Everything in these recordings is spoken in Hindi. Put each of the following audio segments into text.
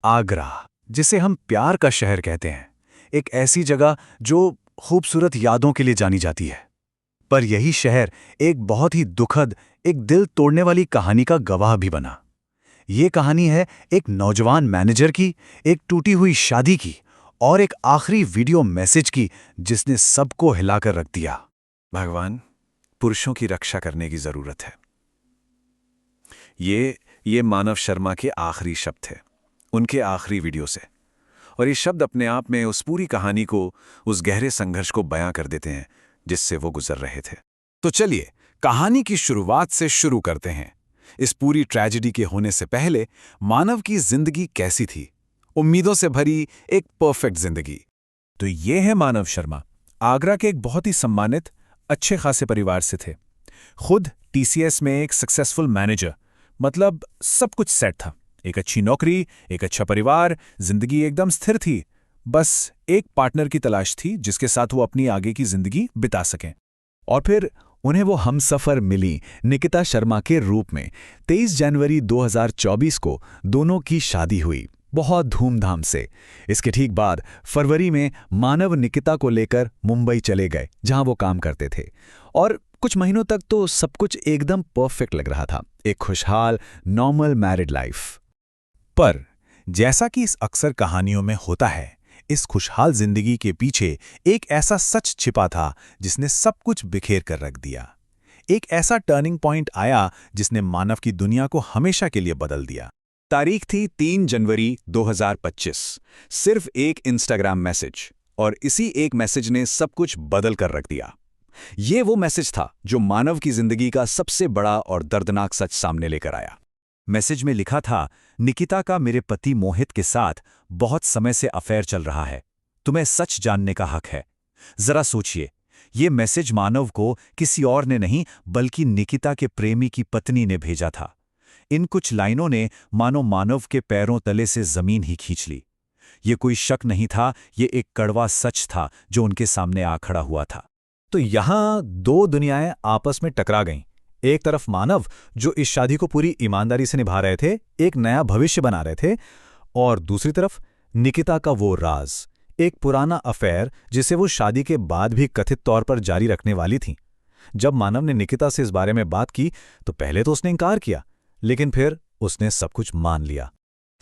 आगरा, जिसे हम प्यार का शहर कहते हैं, एक ऐसी जगह जो खूबसूरत यादों के लिए जानी जाती है। पर यही शहर एक बहुत ही दुखद, एक दिल तोड़ने वाली कहानी का गवाह भी बना। ये कहानी है एक नौजवान मैनेजर की, एक टूटी हुई शादी की और एक आखिरी वीडियो मैसेज की जिसने सबको हिलाकर रख दिया। भगवान, पुरुषों की रक्षा करने की जरूरत है। ये मानव शर्मा के आखिरी शब्द थे, उनके आखिरी वीडियो से। और ये शब्द अपने आप में उस पूरी कहानी को, उस गहरे संघर्ष को बयां कर देते हैं जिससे वो गुजर रहे थे। तो चलिए कहानी की शुरुआत से शुरू करते हैं। इस पूरी ट्रेजेडी के होने से पहले मानव की जिंदगी कैसी थी? उम्मीदों से भरी एक परफेक्ट जिंदगी। तो ये है मानव शर्मा। आगरा के एक बहुत ही सम्मानित, अच्छे खासे परिवार से थे। खुद टीसीएस में एक सक्सेसफुल मैनेजर, मतलब सब कुछ सेट था। एक अच्छी नौकरी, एक अच्छा परिवार, जिंदगी एकदम स्थिर थी। बस एक पार्टनर की तलाश थी जिसके साथ वो अपनी आगे की जिंदगी बिता सकें। और फिर उन्हें वो हमसफर मिली निकिता शर्मा के रूप में। 23 जनवरी 2024 को दोनों की शादी हुई, बहुत धूमधाम से। इसके ठीक बाद फरवरी में मानव निकिता को लेकर मुंबई चले गए, जहां वो काम करते थे। और कुछ महीनों तक तो सब कुछ एकदम परफेक्ट लग रहा था, एक खुशहाल, नॉर्मल मैरिड लाइफ। पर जैसा कि इस अक्सर कहानियों में होता है, इस खुशहाल जिंदगी के पीछे एक ऐसा सच छिपा था जिसने सब कुछ बिखेर कर रख दिया। एक ऐसा टर्निंग पॉइंट आया जिसने मानव की दुनिया को हमेशा के लिए बदल दिया। तारीख थी 3 जनवरी 2025। सिर्फ एक इंस्टाग्राम मैसेज, और इसी एक मैसेज ने सब कुछ बदल कर रख दिया। ये वो मैसेज था जो मानव की जिंदगी का सबसे बड़ा और दर्दनाक सच सामने लेकर आया। मैसेज में लिखा था, निकिता का मेरे पति मोहित के साथ बहुत समय से अफेयर चल रहा है। तुम्हें सच जानने का हक है। जरा सोचिए, ये मैसेज मानव को किसी और ने नहीं बल्कि निकिता के प्रेमी की पत्नी ने भेजा था। इन कुछ लाइनों ने मानो मानव के पैरों तले से जमीन ही खींच ली। ये कोई शक नहीं था, ये एक कड़वा सच था जो उनके सामने आ खड़ा हुआ था। तो यहां दो दुनियाएं आपस में टकरा गईं। एक तरफ मानव, जो इस शादी को पूरी ईमानदारी से निभा रहे थे, एक नया भविष्य बना रहे थे, और दूसरी तरफ निकिता का वो राज, एक पुराना अफेयर जिसे वो शादी के बाद भी कथित तौर पर जारी रखने वाली थी। जब मानव ने निकिता से इस बारे में बात की तो पहले तो उसने इनकार किया, लेकिन फिर उसने सब कुछ मान लिया।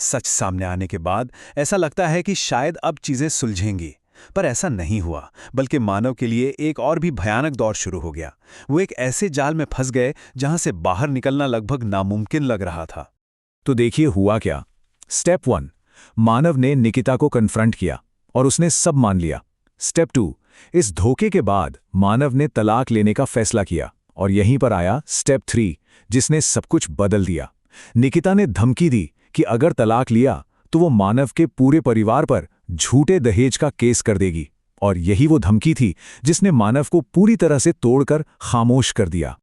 सच सामने आने के बाद ऐसा लगता है कि शायद अब चीजें सुलझेंगी, पर ऐसा नहीं हुआ, बल्कि मानव के लिए एक और भी भयानक दौर शुरू हो गया। वो एक ऐसे जाल में फंस गए जहां से बाहर निकलना लगभग नामुमकिन लग रहा था। तो देखिए हुआ क्या। स्टेप 1, मानव ने निकिता को कन्फ्रंट किया और उसने सब मान लिया। स्टेप 2, इस धोखे के बाद मानव ने तलाक लेने का फैसला किया, और यहीं पर आया स्टेप 3, जिसने सब कुछ बदल दिया। निकिता ने धमकी दी कि अगर तलाक लिया तो वो मानव के पूरे परिवार पर झूठे दहेज का केस कर देगी, और यही वो धमकी थी जिसने मानव को पूरी तरह से तोड़कर खामोश कर दिया।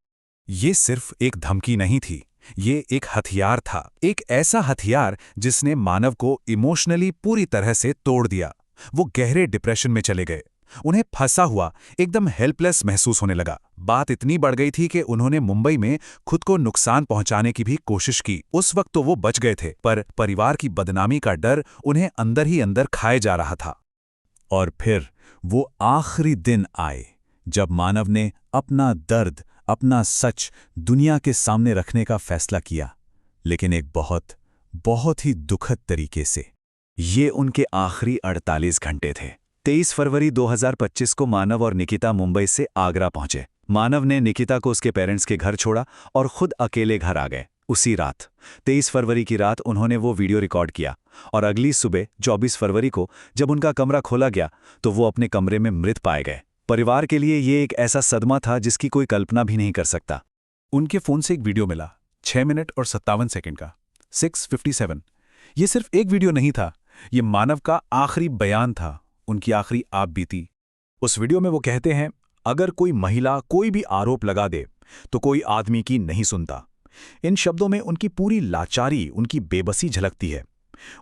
ये सिर्फ एक धमकी नहीं थी, ये एक हथियार था, एक ऐसा हथियार जिसने मानव को इमोशनली पूरी तरह से तोड़ दिया। वो गहरे डिप्रेशन में चले गए। उन्हें फंसा हुआ, एकदम हेल्पलेस महसूस होने लगा। बात इतनी बढ़ गई थी कि उन्होंने मुंबई में खुद को नुकसान पहुंचाने की भी कोशिश की। उस वक्त तो वो बच गए थे, पर परिवार की बदनामी का डर उन्हें अंदर ही अंदर खाए जा रहा था। और फिर वो आखिरी दिन आए जब मानव ने अपना दर्द, अपना सच दुनिया के सामने रखने का फैसला किया, लेकिन एक बहुत बहुत ही दुखद तरीके से। ये उनके आखिरी 48 घंटे थे। 23 फरवरी 2025 को मानव और निकिता मुंबई से आगरा पहुंचे। मानव ने निकिता को उसके पेरेंट्स के घर छोड़ा और खुद अकेले घर आ गए। उसी रात 23 फरवरी की रात उन्होंने वो वीडियो रिकॉर्ड किया, और अगली सुबह 24 फरवरी को जब उनका कमरा खोला गया तो वो अपने कमरे में मृत पाए गए। परिवार के लिए ये एक ऐसा सदमा था जिसकी कोई कल्पना भी नहीं कर सकता। उनके फोन से एक वीडियो मिला, 6 मिनट और 57 सेकंड का, 6:57। ये सिर्फ एक वीडियो नहीं था, ये मानव का आखिरी बयान था, उनकी आखिरी आप बीती। उस वीडियो में वो कहते हैं, अगर कोई महिला कोई भी आरोप लगा दे तो कोई आदमी की नहीं सुनता। इन शब्दों में उनकी पूरी लाचारी, उनकी बेबसी झलकती है।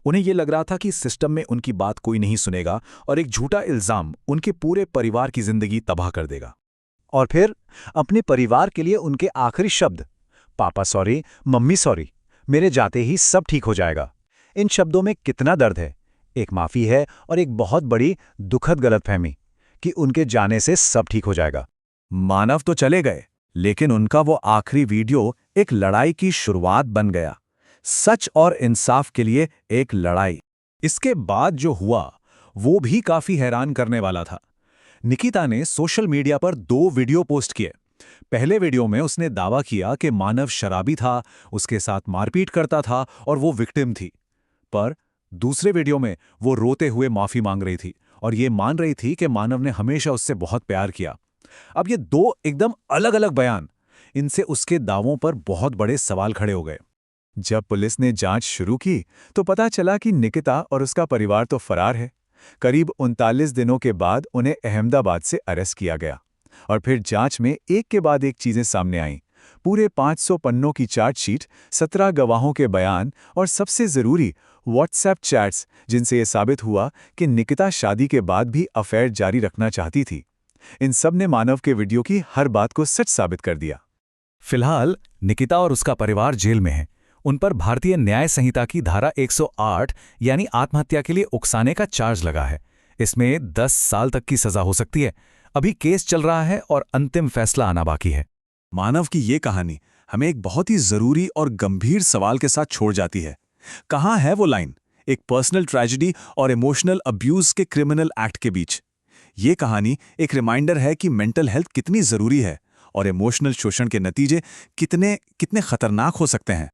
उन्हें यह लग रहा था कि सिस्टम में उनकी बात कोई नहीं सुनेगा और एक झूठा इल्जाम उनके पूरे परिवार की जिंदगी तबाह कर देगा। और फिर अपने परिवार के लिए उनके आखिरी शब्द, पापा सॉरी, मम्मी सॉरी, मेरे जाते ही सब ठीक हो जाएगा। इन शब्दों में कितना दर्द है। एक माफी है और एक बहुत बड़ी दुखद गलतफहमी कि उनके जाने से सब ठीक हो जाएगा। मानव तो चले गए, लेकिन उनका वो आखिरी वीडियो एक लड़ाई की शुरुआत बन गया। सच और इंसाफ के लिए एक लड़ाई। इसके बाद जो हुआ वो भी काफी हैरान करने वाला था। निकिता ने सोशल मीडिया पर 2 वीडियो पोस्ट किए। पहले वीडियो में उसने दावा किया कि मानव शराबी था, उसके साथ मारपीट करता था और वो विक्टिम थी। पर दूसरे वीडियो में वो रोते हुए माफी मांग रही थी और ये मान रही थी कि मानव ने हमेशा उससे बहुत प्यार किया। अब ये 2 एकदम अलग-अलग बयान, इनसे उसके दावों पर बहुत बड़े सवाल खड़े हो गए। जब पुलिस ने जांच शुरू की तो पता चला कि निकिता और उसका परिवार तो फरार है। करीब 39 दिनों के बाद उन्हें अहमदाबाद से अरेस्ट किया गया और फिर जांच में एक के बाद एक चीजें सामने आईं। पूरे 500 पन्नों की चार्जशीट, 17 गवाहों के बयान और सबसे जरूरी व्हाट्सएप चैट्स, जिनसे यह साबित हुआ कि निकिता शादी के बाद भी अफेयर जारी रखना चाहती थी। इन सब ने मानव के वीडियो की हर बात को सच साबित कर दिया। फिलहाल निकिता और उसका परिवार जेल में है। उन पर भारतीय न्याय संहिता की धारा 108 यानी आत्महत्या के लिए उकसाने का चार्ज लगा है। इसमें 10 साल तक की सजा हो सकती है। अभी केस चल रहा है और अंतिम फैसला आना बाकी है। मानव की ये कहानी हमें एक बहुत ही जरूरी और गंभीर सवाल के साथ छोड़ जाती है। कहाँ है वो लाइन एक पर्सनल ट्रेजेडी और इमोशनल अब्यूज के क्रिमिनल एक्ट के बीच? ये कहानी एक रिमाइंडर है कि मेंटल हेल्थ कितनी जरूरी है और इमोशनल शोषण के नतीजे कितने खतरनाक हो सकते हैं।